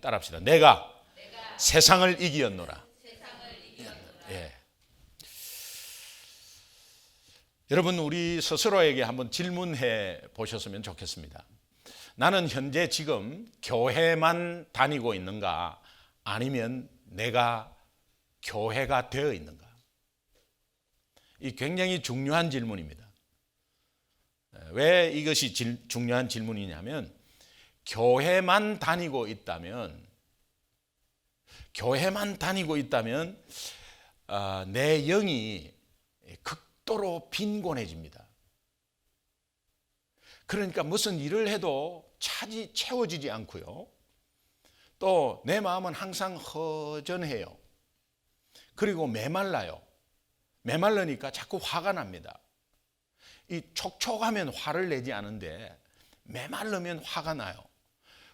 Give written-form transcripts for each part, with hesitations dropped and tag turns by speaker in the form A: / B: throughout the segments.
A: 따라합시다. 내가 세상을 이기었노라. 예. 여러분, 우리 스스로에게 한번 질문해 보셨으면 좋겠습니다. 나는 현재 지금 교회만 다니고 있는가, 아니면 내가 교회가 되어 있는가? 이 굉장히 중요한 질문입니다. 왜 이것이 중요한 질문이냐면, 교회만 다니고 있다면 내 영이 극도로 빈곤해집니다. 그러니까 무슨 일을 해도 채워지지 않고요. 또 내 마음은 항상 허전해요. 그리고 메말라요. 메말르니까 자꾸 화가 납니다. 이 촉촉하면 화를 내지 않은데 메말르면 화가 나요.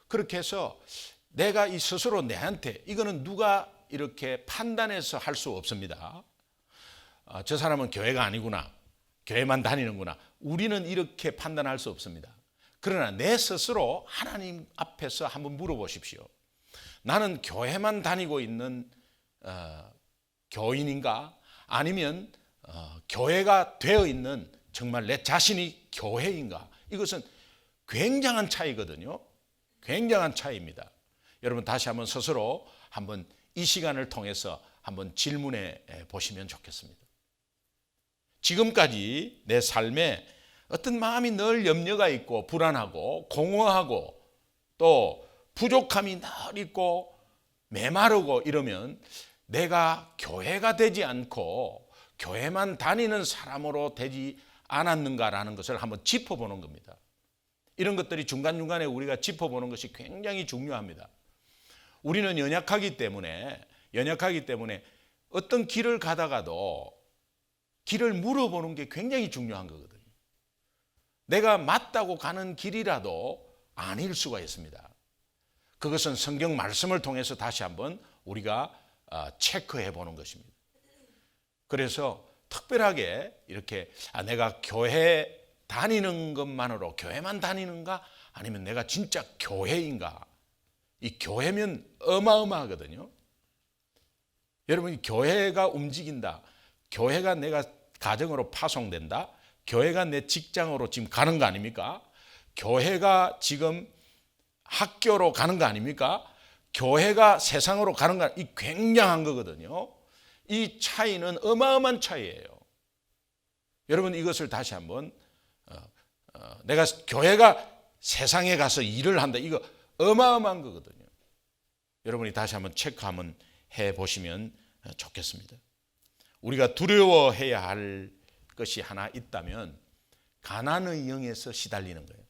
A: 그렇게 해서 내가 이 스스로 내한테, 이거는 누가 이렇게 판단해서 할 수 없습니다. 저 사람은 교회가 아니구나, 교회만 다니는구나, 우리는 이렇게 판단할 수 없습니다. 그러나 내 스스로 하나님 앞에서 한번 물어보십시오. 나는 교회만 다니고 있는 교인인가, 아니면 교회가 되어 있는 정말 내 자신이 교회인가? 이것은 굉장한 차이거든요. 굉장한 차이입니다. 여러분, 다시 한번 스스로 한번 이 시간을 통해서 한번 질문해 보시면 좋겠습니다. 지금까지 내 삶에 어떤 마음이 늘 염려가 있고 불안하고 공허하고 또 부족함이 늘 있고 메마르고 이러면 내가 교회가 되지 않고 교회만 다니는 사람으로 되지 않았는가라는 것을 한번 짚어보는 겁니다. 이런 것들이 중간중간에 우리가 짚어보는 것이 굉장히 중요합니다. 우리는 연약하기 때문에 어떤 길을 가다가도 길을 물어보는 게 굉장히 중요한 거거든요. 내가 맞다고 가는 길이라도 아닐 수가 있습니다. 그것은 성경 말씀을 통해서 다시 한번 우리가 체크해 보는 것입니다. 그래서 특별하게 이렇게 내가 교회 다니는 것만으로, 교회만 다니는가, 아니면 내가 진짜 교회인가? 이 교회면 어마어마하거든요. 여러분, 교회가 움직인다, 교회가 내가 가정으로 파송된다, 교회가 내 직장으로 지금 가는 거 아닙니까? 교회가 지금 학교로 가는 거 아닙니까? 교회가 세상으로 가는 거, 이 굉장한 거거든요. 이 차이는 어마어마한 차이예요. 여러분, 이것을 다시 한번 내가 교회가 세상에 가서 일을 한다, 이거 어마어마한 거거든요. 여러분이 다시 한번 체크 한번 해보시면 좋겠습니다. 우리가 두려워해야 할 것이 하나 있다면 가난의 영에서 시달리는 거예요.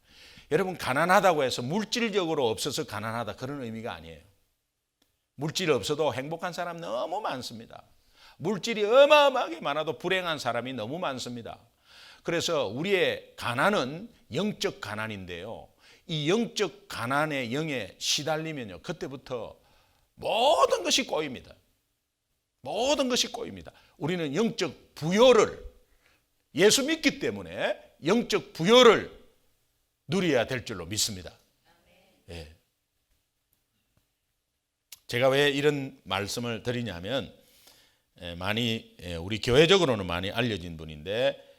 A: 여러분, 가난하다고 해서 물질적으로 없어서 가난하다, 그런 의미가 아니에요. 물질이 없어도 행복한 사람 너무 많습니다. 물질이 어마어마하게 많아도 불행한 사람이 너무 많습니다. 그래서 우리의 가난은 영적 가난인데요, 이 영적 가난의 영에 시달리면요, 그때부터 모든 것이 꼬입니다. 모든 것이 꼬입니다. 우리는 영적 부요를, 예수 믿기 때문에 영적 부요를 누려야 될 줄로 믿습니다. 예. 제가 왜 이런 말씀을 드리냐면, 많이 우리 교회적으로는 많이 알려진 분인데,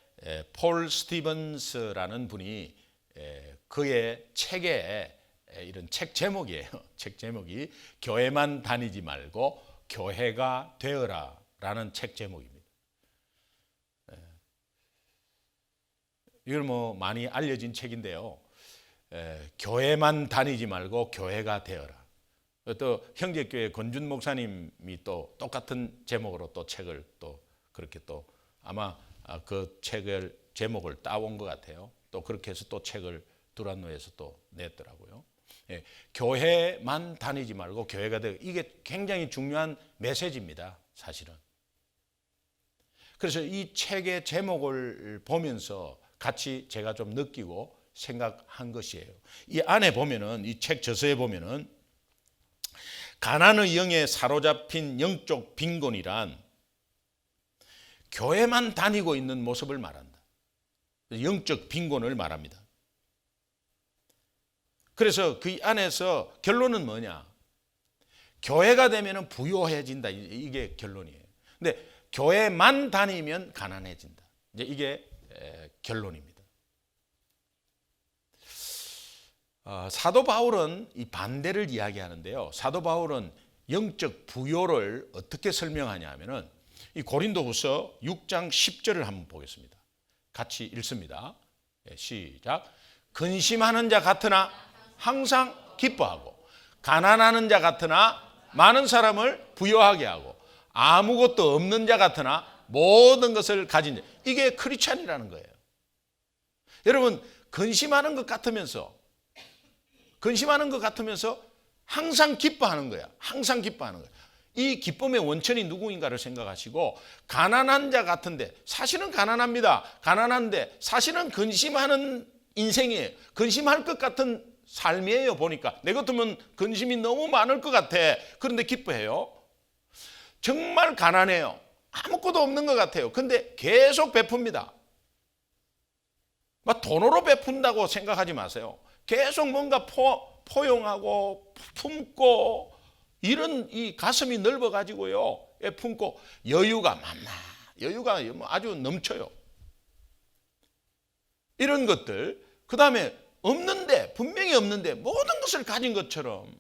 A: 폴 스티븐스라는 분이 그의 책에, 이런 책 제목이에요. 책 제목이 교회만 다니지 말고 교회가 되어라 라는 책 제목입니다. 이걸 뭐 많이 알려진 책인데요, 교회만 다니지 말고 교회가 되어라. 또 형제교회 권준 목사님이 또 똑같은 제목으로 또 책을 또 그렇게 또 아마 그 책을 제목을 따온 것 같아요. 또 그렇게 해서 또 책을 두란노에서 또 냈더라고요. 교회만 다니지 말고 교회가 되어, 이게 굉장히 중요한 메시지입니다, 사실은. 그래서 이 책의 제목을 보면서 같이 제가 좀 느끼고 생각한 것이에요. 이 안에 보면은, 이 책 저서에 보면은, 가난의 영에 사로잡힌 영적 빈곤이란 교회만 다니고 있는 모습을 말한다. 영적 빈곤을 말합니다. 그래서 그 안에서 결론은 뭐냐? 교회가 되면 부유해진다. 이게 결론이에요. 근데 교회만 다니면 가난해진다. 이제 이게 결론입니다. 사도 바울은 이 반대를 이야기하는데요. 사도 바울은 영적 부요를 어떻게 설명하냐 하면은 이 고린도후서 6장 10절을 한번 보겠습니다. 같이 읽습니다. 시작. 근심하는 자 같으나 항상 기뻐하고, 가난하는 자 같으나 많은 사람을 부유하게 하고, 아무것도 없는 자 같으나 모든 것을 가진 자. 이게 크리스찬이라는 거예요. 여러분, 근심하는 것 같으면서 항상 기뻐하는 거야. 항상 기뻐하는 거야. 이 기쁨의 원천이 누구인가를 생각하시고, 가난한 자 같은데 사실은 가난합니다. 가난한데 사실은 근심하는 인생이에요. 근심할 것 같은 삶이에요. 보니까 내 같으면 근심이 너무 많을 것 같아. 그런데 기뻐해요. 정말 가난해요. 아무것도 없는 것 같아요. 근데 계속 베풉니다. 막 돈으로 베푼다고 생각하지 마세요. 계속 뭔가 포용하고 품고, 이런 이 가슴이 넓어 가지고요, 품고 여유가 아주 넘쳐요. 이런 것들. 그 다음에 분명히 없는데 모든 것을 가진 것처럼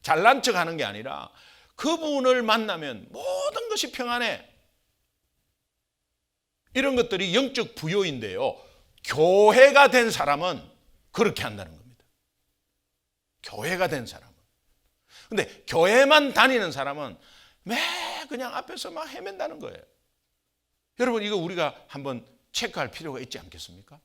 A: 잘난 척하는 게 아니라 그분을 만나면 모든 것이 평안해. 이런 것들이 영적 부요인데요, 교회가 된 사람은 그렇게 한다는 겁니다. 교회가 된 사람은. 근데 교회만 다니는 사람은 매 그냥 앞에서 막 헤맨다는 거예요. 여러분, 이거 우리가 한번 체크할 필요가 있지 않겠습니까?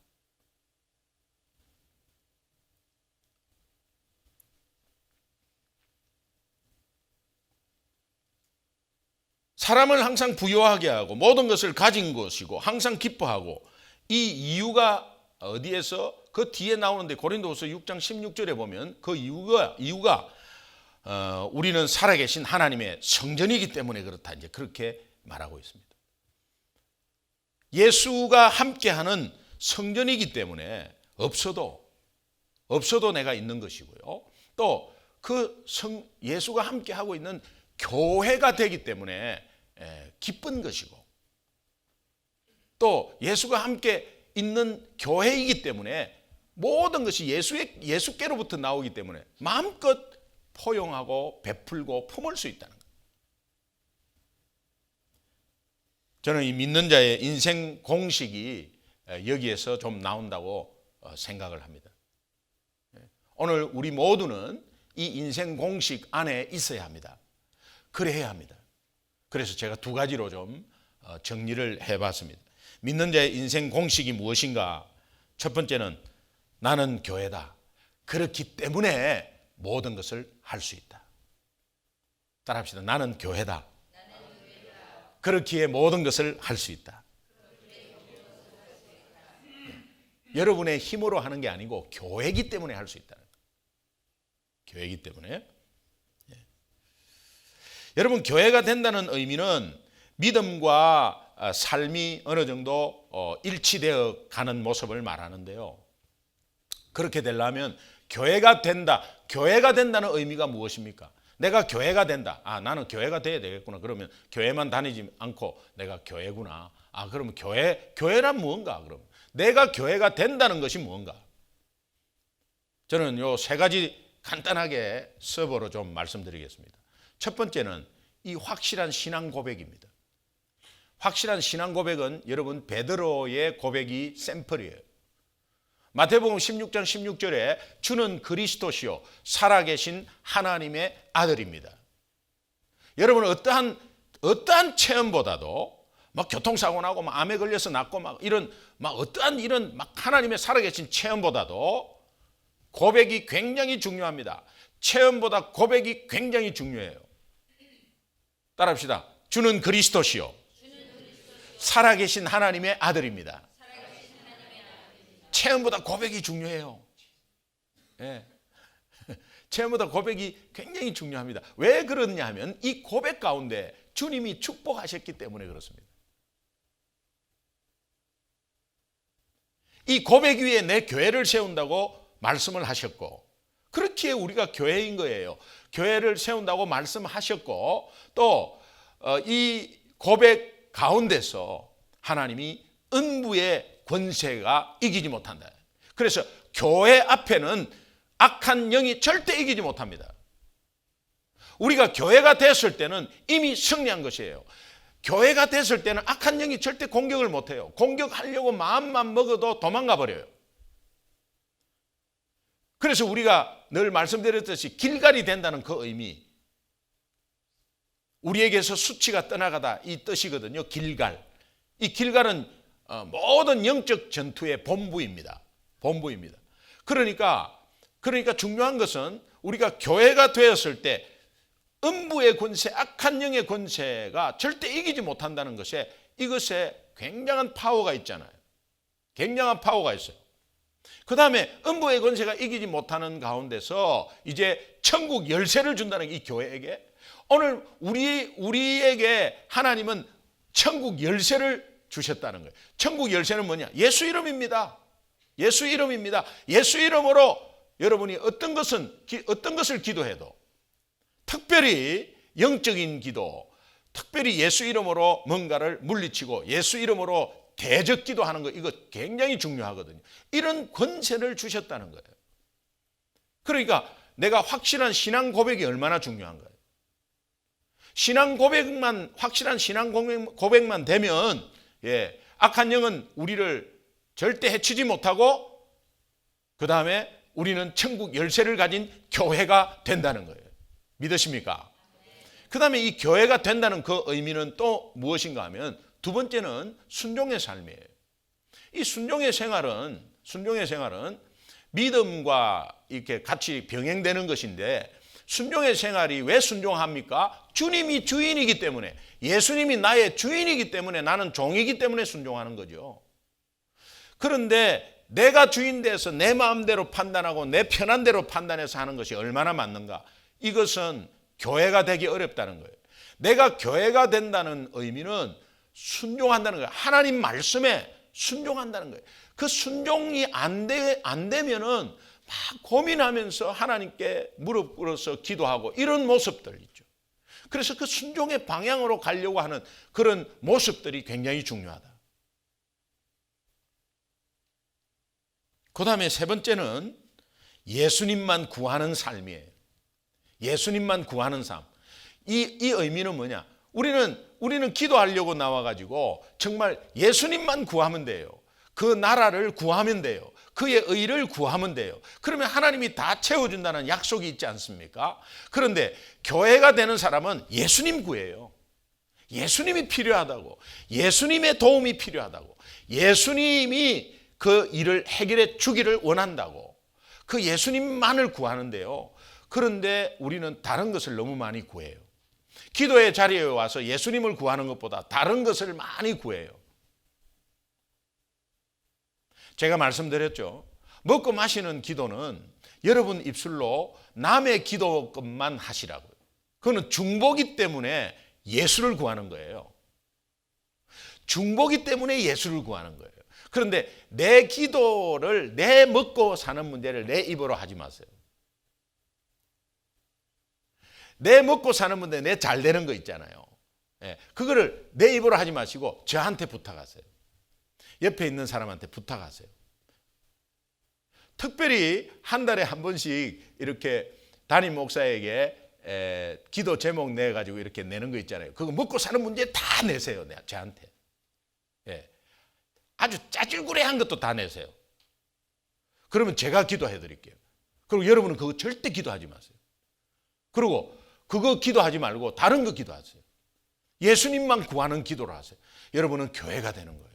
A: 사람을 항상 부유하게 하고 모든 것을 가진 것이고 항상 기뻐하고, 이 이유가 어디에서? 그 뒤에 나오는데 고린도후서 6장 16절에 보면 그 이유가 우리는 살아계신 하나님의 성전이기 때문에 그렇다. 이제 그렇게 말하고 있습니다. 예수가 함께하는 성전이기 때문에 없어도 내가 있는 것이고요. 또 그 예수가 함께하고 있는 교회가 되기 때문에 기쁜 것이고, 또 예수가 함께 있는 교회이기 때문에 모든 것이 예수께로부터 나오기 때문에 마음껏 포용하고 베풀고 품을 수 있다는 거예요. 저는 이 믿는 자의 인생 공식이 여기에서 좀 나온다고 생각을 합니다. 오늘 우리 모두는 이 인생 공식 안에 있어야 합니다. 그래야 합니다. 그래서 제가 두 가지로 좀 정리를 해봤습니다. 믿는 자의 인생 공식이 무엇인가? 첫 번째는 나는 교회다. 그렇기 때문에 모든 것을 할 수 있다. 따라합시다. 나는 교회다. 그렇기에 모든 것을 할 수 있다. 여러분의 힘으로 하는 게 아니고 교회이기 때문에 할 수 있다. 교회이기 때문에. 여러분, 교회가 된다는 의미는 믿음과 삶이 어느 정도 일치되어 가는 모습을 말하는데요. 그렇게 되려면 교회가 된다는 의미가 무엇입니까? 내가 교회가 된다. 나는 교회가 돼야 되겠구나. 그러면 교회만 다니지 않고 내가 교회구나. 그러면 교회란 무언가? 그럼 내가 교회가 된다는 것이 무언가? 저는 요 세 가지 간단하게 서버로 좀 말씀드리겠습니다. 첫 번째는 이 확실한 신앙 고백입니다. 확실한 신앙 고백은 여러분 베드로의 고백이 샘플이에요. 마태복음 16장 16절에 주는 그리스도시요 살아계신 하나님의 아들입니다. 여러분, 어떠한 체험보다도 막 교통사고 나고 막 암에 걸려서 낫고 막 어떠한 이런 하나님의 살아계신 체험보다도 고백이 굉장히 중요합니다. 체험보다 고백이 굉장히 중요해요. 따라합시다. 주는 그리스도시요 살아계신 하나님의 아들입니다. 체험보다 고백이 중요해요. 예. 체험보다 고백이 굉장히 중요합니다. 왜 그러냐 하면 이 고백 가운데 주님이 축복하셨기 때문에 그렇습니다. 이 고백 위에 내 교회를 세운다고 말씀을 하셨고, 그렇기에 우리가 교회인 거예요. 교회를 세운다고 말씀하셨고 또 이 고백 가운데서 하나님이 음부의 권세가 이기지 못한다. 그래서 교회 앞에는 악한 영이 절대 이기지 못합니다. 우리가 교회가 됐을 때는 이미 승리한 것이에요. 교회가 됐을 때는 악한 영이 절대 공격을 못해요. 공격하려고 마음만 먹어도 도망가 버려요. 그래서 우리가 늘 말씀드렸듯이 길갈이 된다는 그 의미, 우리에게서 수치가 떠나가다 이 뜻이거든요. 길갈. 이 길갈은 모든 영적 전투의 본부입니다. 본부입니다. 그러니까 중요한 것은 우리가 교회가 되었을 때 음부의 권세, 악한 영의 권세가 절대 이기지 못한다는 것에 이것에 굉장한 파워가 있잖아요. 굉장한 파워가 있어요. 그 다음에 음부의 권세가 이기지 못하는 가운데서 이제 천국 열쇠를 준다는 게 이 교회에게, 오늘 우리에게 하나님은 천국 열쇠를 주셨다는 거예요. 천국 열쇠는 뭐냐? 예수 이름입니다. 예수 이름입니다. 예수 이름으로 여러분이 어떤 것을 기도해도, 특별히 영적인 기도, 특별히 예수 이름으로 뭔가를 물리치고 예수 이름으로 대적 기도하는 거, 이거 굉장히 중요하거든요. 이런 권세를 주셨다는 거예요. 그러니까 내가 확실한 신앙 고백이 얼마나 중요한 거예요. 확실한 신앙 고백만 되면 악한 영은 우리를 절대 해치지 못하고 그 다음에 우리는 천국 열쇠를 가진 교회가 된다는 거예요. 믿으십니까? 그 다음에 이 교회가 된다는 그 의미는 또 무엇인가 하면 두 번째는 순종의 삶이에요. 이 순종의 생활은 믿음과 이렇게 같이 병행되는 것인데, 순종의 생활이 왜 순종합니까? 주님이 주인이기 때문에, 예수님이 나의 주인이기 때문에, 나는 종이기 때문에 순종하는 거죠. 그런데 내가 주인 돼서 내 마음대로 판단하고 내 편한 대로 판단해서 하는 것이 얼마나 맞는가? 이것은 교회가 되기 어렵다는 거예요. 내가 교회가 된다는 의미는 순종한다는 거예요. 하나님 말씀에 순종한다는 거예요. 그 순종이 안 되면은 막 고민하면서 하나님께 무릎 꿇어서 기도하고 이런 모습들 있죠. 그래서 그 순종의 방향으로 가려고 하는 그런 모습들이 굉장히 중요하다. 그 다음에 세 번째는 예수님만 구하는 삶이에요. 예수님만 구하는 삶. 이 의미는 뭐냐? 우리는 기도하려고 나와가지고 정말 예수님만 구하면 돼요. 그 나라를 구하면 돼요. 그의 의를 구하면 돼요. 그러면 하나님이 다 채워준다는 약속이 있지 않습니까? 그런데 교회가 되는 사람은 예수님 구해요. 예수님이 필요하다고, 예수님의 도움이 필요하다고, 예수님이 그 일을 해결해 주기를 원한다고, 그 예수님만을 구하는데요. 그런데 우리는 다른 것을 너무 많이 구해요. 기도의 자리에 와서 예수님을 구하는 것보다 다른 것을 많이 구해요. 제가 말씀드렸죠. 먹고 마시는 기도는 여러분 입술로 남의 기도것만 하시라고요. 그거는 중보기 때문에 예수를 구하는 거예요. 중보기 때문에 예수를 구하는 거예요. 그런데 내 기도를, 내 먹고 사는 문제를 내 입으로 하지 마세요. 내 먹고 사는 문제, 내 잘 되는 거 있잖아요. 그거를 내 입으로 하지 마시고 저한테 부탁하세요. 옆에 있는 사람한테 부탁하세요. 특별히 한 달에 한 번씩 이렇게 담임 목사에게 기도 제목 내가지고 이렇게 내는 거 있잖아요. 그거 먹고 사는 문제 다 내세요. 저한테. 아주 짜질구레한 것도 다 내세요. 그러면 제가 기도해 드릴게요. 그리고 여러분은 그거 절대 기도하지 마세요. 그리고 그거 기도하지 말고 다른 거 기도하세요. 예수님만 구하는 기도를 하세요. 여러분은 교회가 되는 거예요.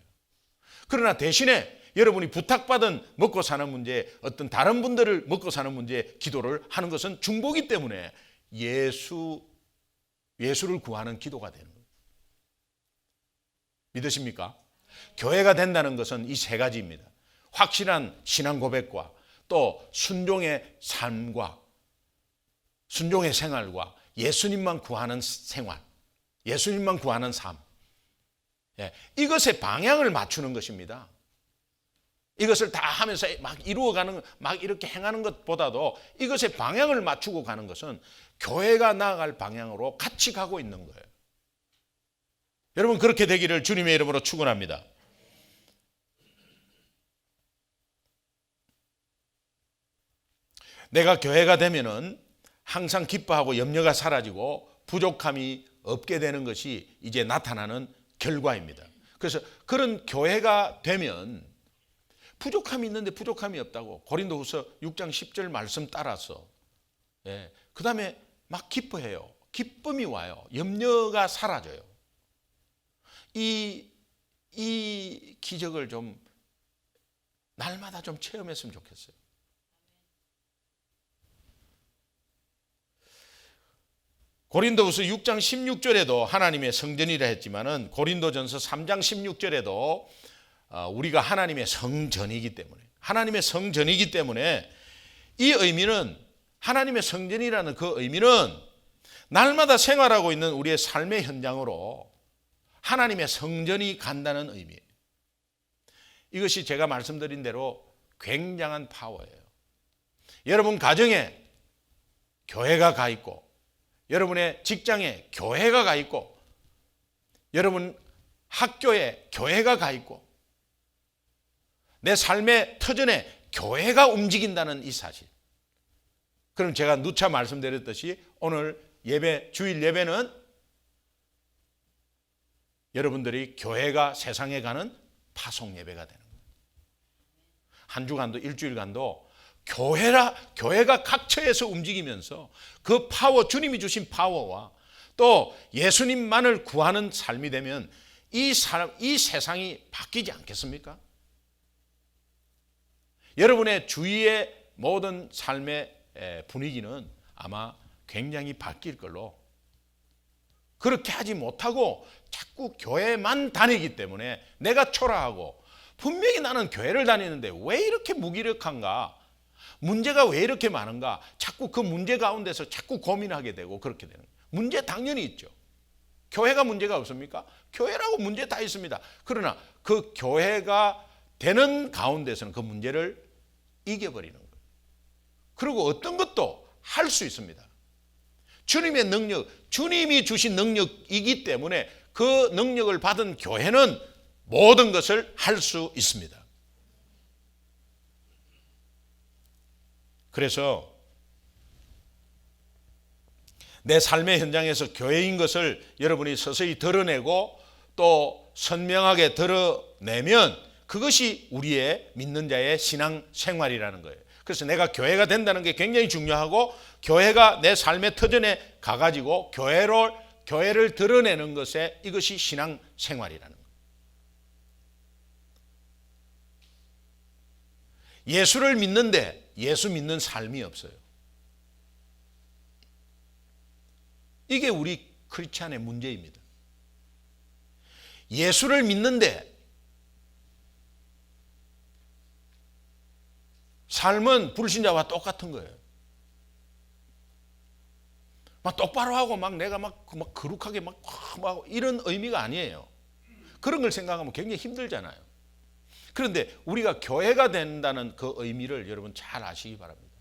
A: 그러나 대신에 여러분이 부탁받은 먹고 사는 문제, 어떤 다른 분들을 먹고 사는 문제에 기도를 하는 것은 중보기 때문에 예수를 구하는 기도가 되는 거예요. 믿으십니까? 교회가 된다는 것은 이 세 가지입니다. 확실한 신앙 고백과 또 순종의 삶과 순종의 생활과 예수님만 구하는 생활, 예수님만 구하는 삶, 이것에 방향을 맞추는 것입니다. 이것을 다 하면서 막 이루어가는, 막 이렇게 행하는 것보다도 이것의 방향을 맞추고 가는 것은 교회가 나아갈 방향으로 같이 가고 있는 거예요. 여러분, 그렇게 되기를 주님의 이름으로 축원합니다. 내가 교회가 되면은 항상 기뻐하고 염려가 사라지고 부족함이 없게 되는 것이 이제 나타나는 결과입니다. 그래서 그런 교회가 되면 부족함이 있는데 부족함이 없다고 고린도후서 6장 10절 말씀 따라서, 그 다음에 막 기뻐해요. 기쁨이 와요. 염려가 사라져요. 이 기적을 좀 날마다 좀 체험했으면 좋겠어요. 고린도후서 6장 16절에도 하나님의 성전이라 했지만은 고린도전서 3장 16절에도 우리가 하나님의 성전이기 때문에 이 의미는, 하나님의 성전이라는 그 의미는 날마다 생활하고 있는 우리의 삶의 현장으로 하나님의 성전이 간다는 의미예요. 이것이 제가 말씀드린 대로 굉장한 파워예요. 여러분 가정에 교회가 가 있고, 여러분의 직장에 교회가 가 있고, 여러분 학교에 교회가 가 있고, 내 삶의 터전에 교회가 움직인다는 이 사실. 그럼 제가 누차 말씀드렸듯이 오늘 예배, 주일 예배는 여러분들이 교회가 세상에 가는 파송 예배가 되는 거예요. 한 주간도 일주일간도 교회가 각처에서 움직이면서 그 파워, 주님이 주신 파워와 또 예수님만을 구하는 삶이 되면 이 세상이 바뀌지 않겠습니까? 여러분의 주위의 모든 삶의 분위기는 아마 굉장히 바뀔 걸로, 그렇게 하지 못하고 자꾸 교회만 다니기 때문에 내가 초라하고, 분명히 나는 교회를 다니는데 왜 이렇게 무기력한가, 문제가 왜 이렇게 많은가, 자꾸 그 문제 가운데서 자꾸 고민하게 되고 그렇게 되는 거예요. 문제 당연히 있죠. 교회가 문제가 없습니까? 교회라고 문제 다 있습니다. 그러나 그 교회가 되는 가운데서는 그 문제를 이겨버리는 거예요. 그리고 어떤 것도 할 수 있습니다. 주님의 능력, 주님이 주신 능력이기 때문에 그 능력을 받은 교회는 모든 것을 할 수 있습니다. 그래서 내 삶의 현장에서 교회인 것을 여러분이 서서히 드러내고 또 선명하게 드러내면 그것이 우리의 믿는 자의 신앙 생활이라는 거예요. 그래서 내가 교회가 된다는 게 굉장히 중요하고, 교회가 내 삶의 터전에 가가지고 교회를 드러내는 것에 이것이 신앙 생활이라는 거예요. 예수를 믿는데 예수 믿는 삶이 없어요. 이게 우리 크리스찬의 문제입니다. 예수를 믿는데 삶은 불신자와 똑같은 거예요. 막 똑바로 하고 막 내가 막 거룩하게 막 이런 의미가 아니에요. 그런 걸 생각하면 굉장히 힘들잖아요. 그런데 우리가 교회가 된다는 그 의미를 여러분 잘 아시기 바랍니다.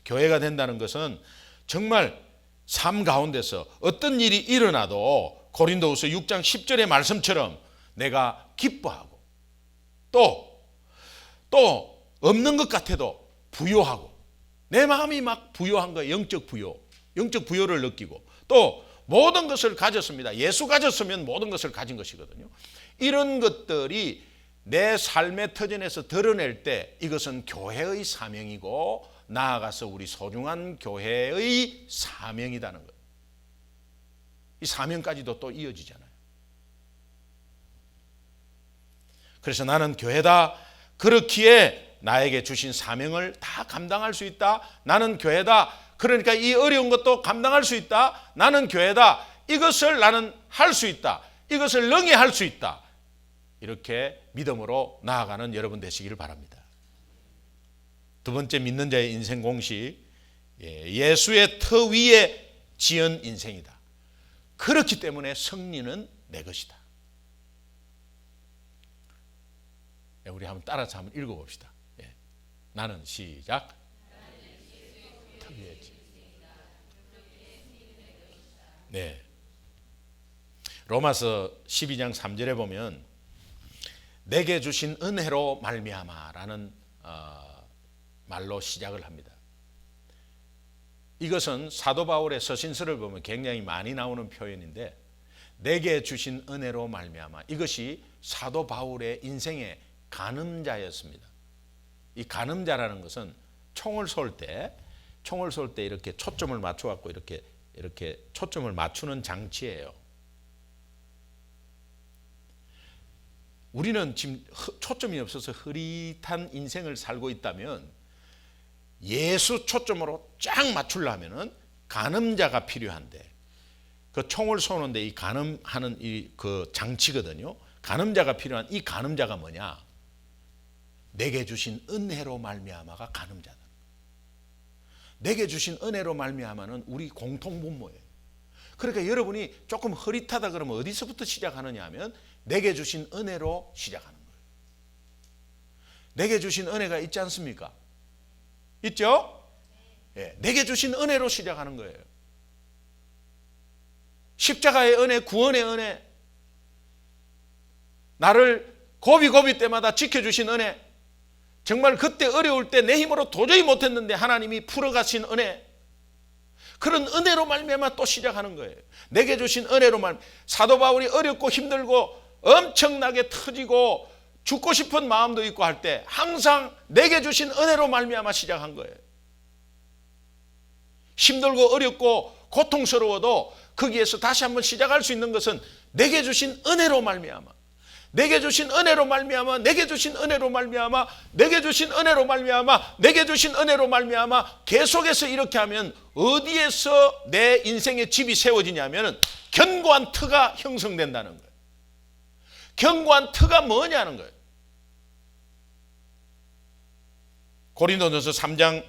A: 교회가 된다는 것은 정말 삶 가운데서 어떤 일이 일어나도 고린도후서 6장 10절의 말씀처럼 내가 기뻐하고 또 없는 것 같아도 부요하고, 내 마음이 막 부요한 거예요. 영적 부요를 느끼고, 또 모든 것을 가졌습니다. 예수 가졌으면 모든 것을 가진 것이거든요. 이런 것들이 내 삶의 터전에서 드러낼 때 이것은 교회의 사명이고, 나아가서 우리 소중한 교회의 사명이라는 거예요. 이 사명까지도 또 이어지잖아요. 그래서 나는 교회다, 그렇기에 나에게 주신 사명을 다 감당할 수 있다. 나는 교회다, 그러니까 이 어려운 것도 감당할 수 있다. 나는 교회다, 이것을 나는 할 수 있다. 이것을 능히 할 수 있다. 이렇게 믿음으로 나아가는 여러분 되시기를 바랍니다. 두 번째 믿는 자의 인생 공식, 예수의 터 위에 지은 인생이다. 그렇기 때문에 승리는 내 것이다. 우리 한번 따라서 한번 읽어봅시다. 예. 나는 시작. 특유의 집. 네. 로마서 12장 3절에 보면 내게 주신 은혜로 말미암아라는 말로 시작을 합니다. 이것은 사도 바울의 서신서를 보면 굉장히 많이 나오는 표현인데 내게 주신 은혜로 말미암아, 이것이 사도 바울의 인생의 간음자였습니다. 이 간음자라는 것은 총을 쏠 때 이렇게 초점을 맞춰 갖고 이렇게 초점을 맞추는 장치예요. 우리는 지금 초점이 없어서 흐릿한 인생을 살고 있다면 예수 초점으로 쫙 맞추려면은 간음자가 필요한데, 그 총을 쏘는데 이 간음하는 그 장치거든요. 간음자가 필요한 이 간음자가 뭐냐? 내게 주신 은혜로 말미암아가 간음자다. 내게 주신 은혜로 말미암아는 우리 공통분모예요. 그러니까 여러분이 조금 흐릿하다 그러면 어디서부터 시작하느냐 하면 내게 주신 은혜로 시작하는 거예요. 내게 주신 은혜가 있지 않습니까? 있죠? 예, 내게 주신 은혜로 시작하는 거예요. 십자가의 은혜, 구원의 은혜, 나를 고비 때마다 지켜주신 은혜, 정말 그때 어려울 때 내 힘으로 도저히 못했는데 하나님이 풀어가신 은혜, 그런 은혜로 말미암아 또 시작하는 거예요. 내게 주신 은혜로 사도 바울이 어렵고 힘들고 엄청나게 터지고 죽고 싶은 마음도 있고 할 때 항상 내게 주신 은혜로 말미암아 시작한 거예요. 힘들고 어렵고 고통스러워도 거기에서 다시 한번 시작할 수 있는 것은 내게 주신 은혜로 말미암아, 내게 주신 은혜로 말미암아, 내게 주신 은혜로 말미암아, 내게 주신 은혜로 말미암아, 내게 주신 은혜로 말미암아, 계속해서 이렇게 하면 어디에서 내 인생의 집이 세워지냐면 견고한 터가 형성된다는 거예요. 견고한 터가 뭐냐는 거예요. 고린도전서 3장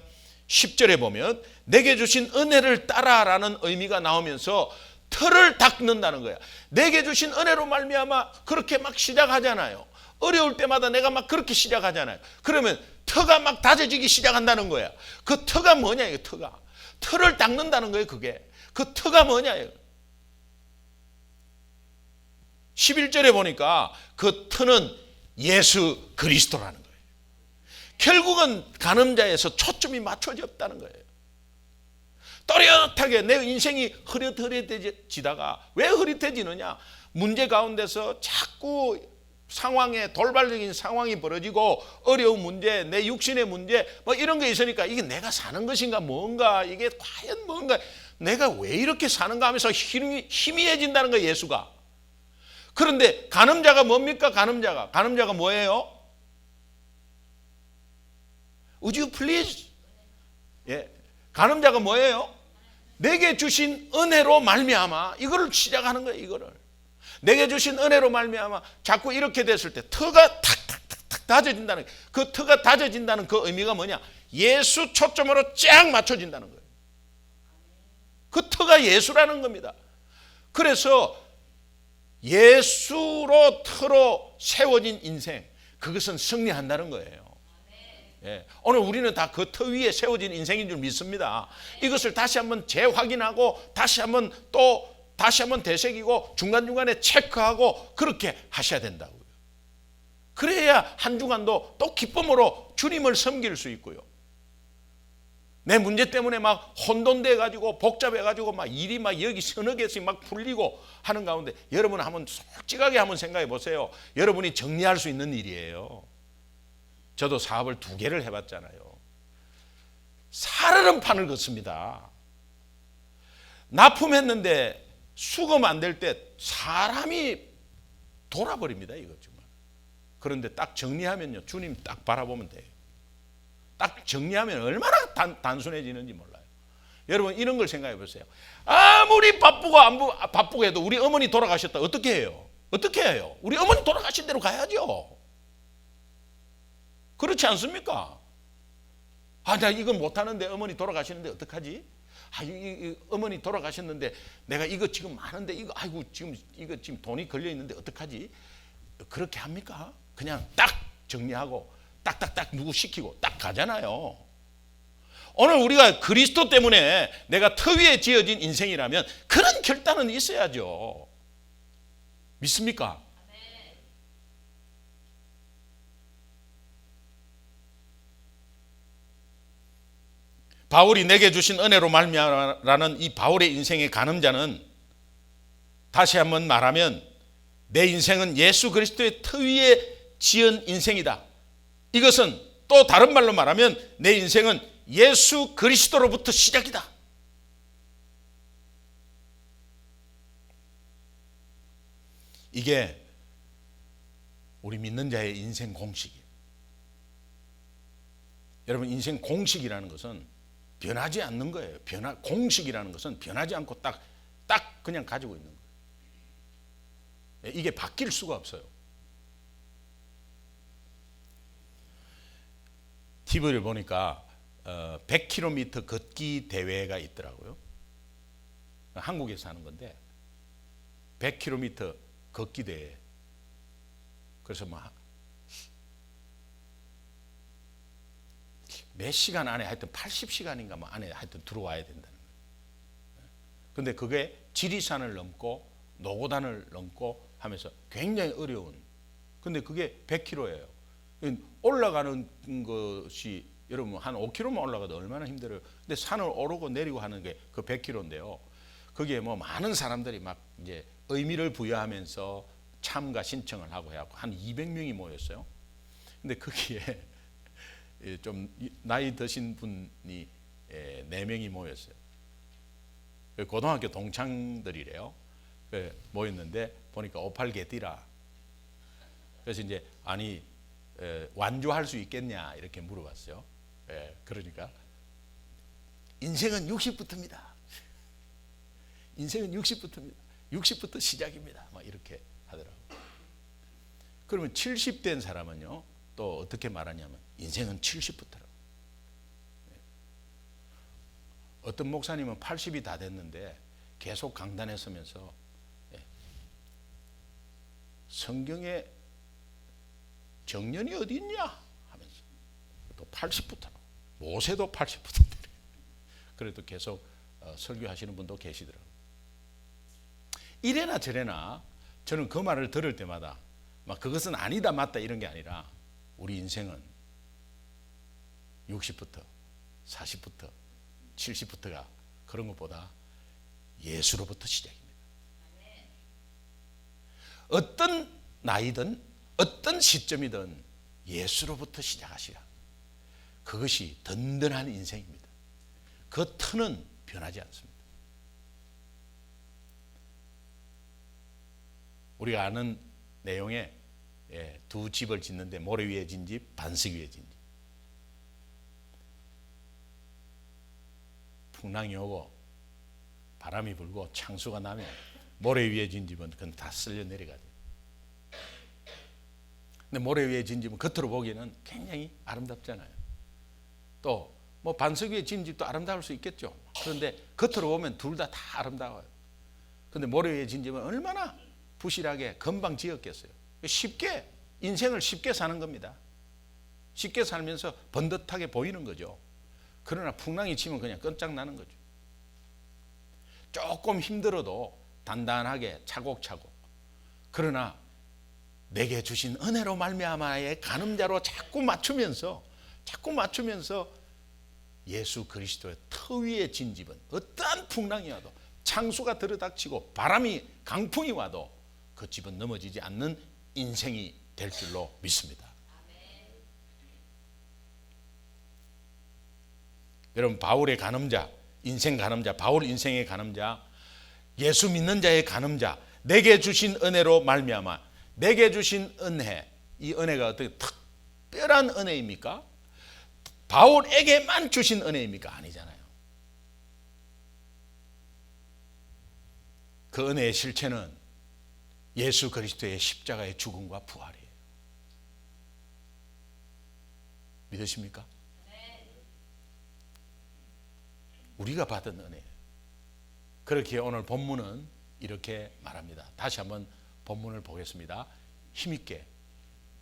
A: 10절에 보면 내게 주신 은혜를 따라라는 의미가 나오면서 틀을 닦는다는 거야. 내게 주신 은혜로 말미암아 그렇게 막 시작하잖아요. 어려울 때마다 내가 막 그렇게 시작하잖아요. 그러면 터가 막 다져지기 시작한다는 거야. 그 터가 뭐냐, 이거 터가. 틀을 닦는다는 거예요, 그게. 그 터가 뭐냐, 이거. 11절에 보니까 그 터는 예수 그리스도라는 거예요. 결국은 간음자에서 초점이 맞춰졌다는 거예요. 또렷하게 내 인생이 흐릿흐릿해지다가 왜 흐릿해지느냐? 문제 가운데서 자꾸 상황에 돌발적인 상황이 벌어지고 어려운 문제, 내 육신의 문제 뭐 이런 게 있으니까 이게 내가 사는 것인가 뭔가, 이게 과연 뭔가, 내가 왜 이렇게 사는가 하면서 희미해진다는 거예요, 예수가. 그런데 간음자가 뭡니까? 간음자가 뭐예요? Would you please? 예. 간음자가 뭐예요? 내게 주신 은혜로 말미암아, 이거를 시작하는 거예요. 이거를 내게 주신 은혜로 말미암아 자꾸 이렇게 됐을 때 터가 탁탁탁탁 다져진다는 거예요. 그 터가 다져진다는 그 의미가 뭐냐? 예수 초점으로 쫙 맞춰진다는 거예요. 그 터가 예수라는 겁니다. 그래서 예수로 터로 세워진 인생, 그것은 승리한다는 거예요. 예, 오늘 우리는 다 그 터 위에 세워진 인생인 줄 믿습니다. 이것을 다시 한번 재확인하고 다시 한번 되새기고 중간중간에 체크하고 그렇게 하셔야 된다고요. 그래야 한 주간도 또 기쁨으로 주님을 섬길 수 있고요. 내 문제 때문에 막 혼돈돼 가지고 복잡해 가지고 막 일이 막 여기 서너 개씩 막 풀리고 하는 가운데 여러분 한번 솔직하게 한번 생각해 보세요. 여러분이 정리할 수 있는 일이에요. 저도 사업을 2개를 해봤잖아요. 사르른 판을 긋습니다. 납품했는데 수금 안 될 때 사람이 돌아버립니다. 이거 정말. 그런데 딱 정리하면요, 주님 딱 바라보면 돼요. 딱 정리하면 얼마나 단순해지는지 몰라요. 여러분 이런 걸 생각해 보세요. 아무리 바쁘고 해도 우리 어머니 돌아가셨다 어떻게 해요? 어떻게 해요? 우리 어머니 돌아가신 대로 가야죠. 그렇지 않습니까? 나 이건 못하는데 어머니 돌아가시는데 어떡하지? 어머니 돌아가셨는데 내가 이거 지금 많은데 이거 지금 돈이 걸려 있는데 어떡하지? 그렇게 합니까? 그냥 딱 정리하고 딱딱딱 누구 시키고 딱 가잖아요. 오늘 우리가 그리스도 때문에 내가 터 위에 지어진 인생이라면 그런 결단은 있어야죠. 믿습니까? 바울이 내게 주신 은혜로 말미암아라는 이 바울의 인생의 간음자는 다시 한번 말하면 내 인생은 예수 그리스도의 터 위에 지은 인생이다. 이것은 또 다른 말로 말하면 내 인생은 예수 그리스도로부터 시작이다. 이게 우리 믿는 자의 인생 공식이에요. 여러분, 인생 공식이라는 것은 변하지 않는 거예요. 공식이라는 것은 변하지 않고 딱 그냥 가지고 있는 거예요. 이게 바뀔 수가 없어요. TV를 보니까 100km 걷기 대회가 있더라고요. 한국에서 하는 건데 100km 걷기 대회. 그래서 몇 시간 안에 하여튼 80시간인가 안에 하여튼 들어와야 된다는 거예요. 근데 그게 지리산을 넘고 노고단을 넘고 하면서 굉장히 어려운. 근데 그게 100km예요. 올라가는 것이 여러분 한 5km만 올라가도 얼마나 힘들어요. 근데 산을 오르고 내리고 하는 게 그 100km인데요. 거기에 많은 사람들이 막 이제 의미를 부여하면서 참가 신청을 하고 해갖고 한 200명이 모였어요. 근데 거기에 좀 나이 드신 분이 4명이 모였어요. 고등학교 동창들이래요. 모였는데 보니까 오팔개띠라. 그래서 이제 아니 완주할 수 있겠냐 이렇게 물어봤어요. 그러니까 인생은 60부터입니다. 인생은 60부터입니다. 60부터 시작입니다. 막 이렇게 하더라고요. 그러면 70된 사람은요 또 어떻게 말하냐면 인생은 70부터라고. 어떤 목사님은 80이 다 됐는데 계속 강단에 서면서 성경에 정년이 어디 있냐 하면서 또 80부터 모세도 80부터 그래도 계속 설교하시는 분도 계시더라고요. 이래나 저래나 저는 그 말을 들을 때마다 막 그것은 아니다 맞다 이런 게 아니라 우리 인생은 60부터 40부터 70부터가 그런 것보다 예수로부터 시작입니다. 어떤 나이든 어떤 시점이든 예수로부터 시작하시라. 그것이 든든한 인생입니다. 그 터는 변하지 않습니다. 우리가 아는 내용에 두 집을 짓는데 모래 위에 진 집, 반석 위에 진 집. 풍랑이 오고 바람이 불고 창수가 나면 모래 위에 진 집은 그건 다 쓸려 내려가죠. 근데 모래 위에 진 집은 겉으로 보기에는 굉장히 아름답잖아요. 또 반석 위에 진 집도 아름다울 수 있겠죠. 그런데 겉으로 보면 둘 다 아름다워요. 근데 모래 위에 진 집은 얼마나 부실하게 금방 지었겠어요. 쉽게 인생을 쉽게 사는 겁니다. 쉽게 살면서 번듯하게 보이는 거죠. 그러나 풍랑이 치면 그냥 깜짝나는 거죠. 조금 힘들어도 단단하게 차곡차곡. 그러나 내게 주신 은혜로 말미암아의 간음자로 자꾸 맞추면서 예수 그리스도의 터 위에 진 집은 어떠한 풍랑이 와도 창수가 들이닥치고 바람이 강풍이 와도 그 집은 넘어지지 않는 인생이 될 줄로 믿습니다. 여러분, 바울의 간음자, 인생 간음자, 바울 인생의 간음자, 예수 믿는 자의 간음자, 내게 주신 은혜로 말미암아, 내게 주신 은혜, 이 은혜가 어떻게 특별한 은혜입니까? 바울에게만 주신 은혜입니까? 아니잖아요. 그 은혜의 실체는 예수 그리스도의 십자가의 죽음과 부활이에요. 믿으십니까? 우리가 받은 은혜예요. 그렇게 오늘 본문은 이렇게 말합니다. 다시 한번 본문을 보겠습니다. 힘있게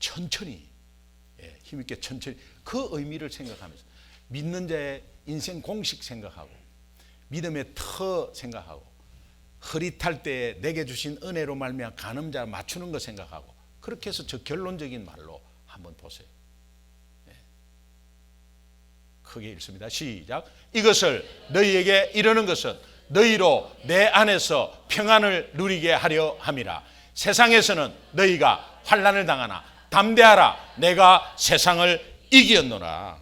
A: 천천히 힘있게 천천히 그 의미를 생각하면서 믿는 자의 인생 공식 생각하고 믿음의 터 생각하고 흐릿할 때에 내게 주신 은혜로 말미암아 간음자 맞추는 거 생각하고 그렇게 해서 저 결론적인 말로 한번 보세요. 크게 읽습니다. 시작. 이것을 너희에게 이르는 것은 너희로 내 안에서 평안을 누리게 하려 함이라. 세상에서는 너희가 환난을 당하나 담대하라. 내가 세상을 이기었노라.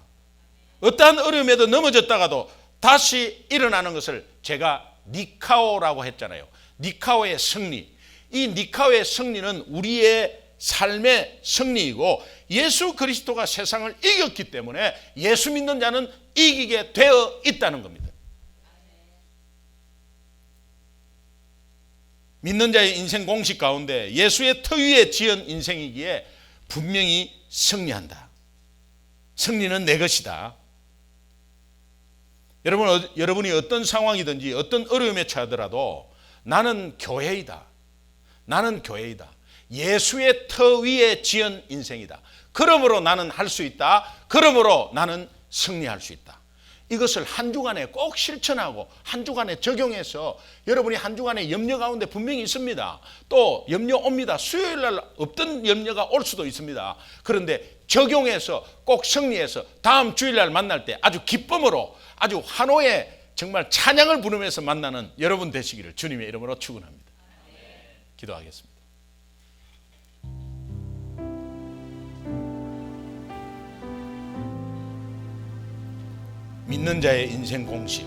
A: 어떠한 어려움에도 넘어졌다가도 다시 일어나는 것을 제가 니카오라고 했잖아요. 니카오의 승리. 이 니카오의 승리는 우리의 삶의 승리이고 예수 그리스도가 세상을 이겼기 때문에 예수 믿는 자는 이기게 되어 있다는 겁니다. 믿는 자의 인생 공식 가운데 예수의 터 위에 지은 인생이기에 분명히 승리한다. 승리는 내 것이다. 여러분이 어떤 상황이든지 어떤 어려움에 처하더라도 나는 교회이다. 나는 교회이다. 예수의 터 위에 지은 인생이다. 그러므로 나는 할 수 있다. 그러므로 나는 승리할 수 있다. 이것을 한 주간에 꼭 실천하고 한 주간에 적용해서 여러분이 한 주간에 염려 가운데 분명히 있습니다. 또 염려 옵니다. 수요일 날 없던 염려가 올 수도 있습니다. 그런데 적용해서 꼭 승리해서 다음 주일 날 만날 때 아주 기쁨으로 아주 환호의 정말 찬양을 부르면서 만나는 여러분 되시기를 주님의 이름으로 축원합니다. 기도하겠습니다. 믿는 자의 인생 공식.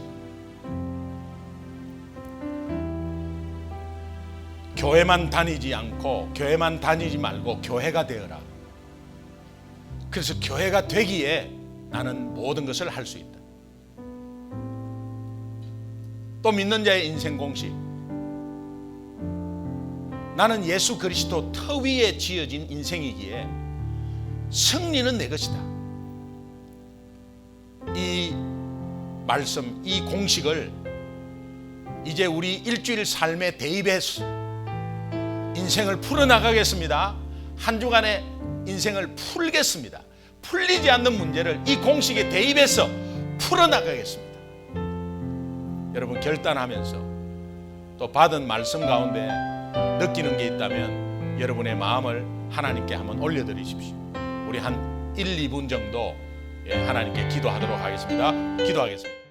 A: 교회만 다니지 않고 교회만 다니지 말고 교회가 되어라. 그래서 교회가 되기에 나는 모든 것을 할 수 있다. 또 믿는 자의 인생 공식. 나는 예수 그리스도 터 위에 지어진 인생이기에 승리는 내 것이다. 이 말씀, 이 공식을 이제 우리 일주일 삶에 대입해서 인생을 풀어나가겠습니다. 한 주간의 인생을 풀겠습니다. 풀리지 않는 문제를 이 공식에 대입해서 풀어나가겠습니다. 여러분 결단하면서 또 받은 말씀 가운데 느끼는 게 있다면 여러분의 마음을 하나님께 한번 올려드리십시오. 우리 한 1, 2분 정도 하나님께 기도하도록 하겠습니다. 기도하겠습니다.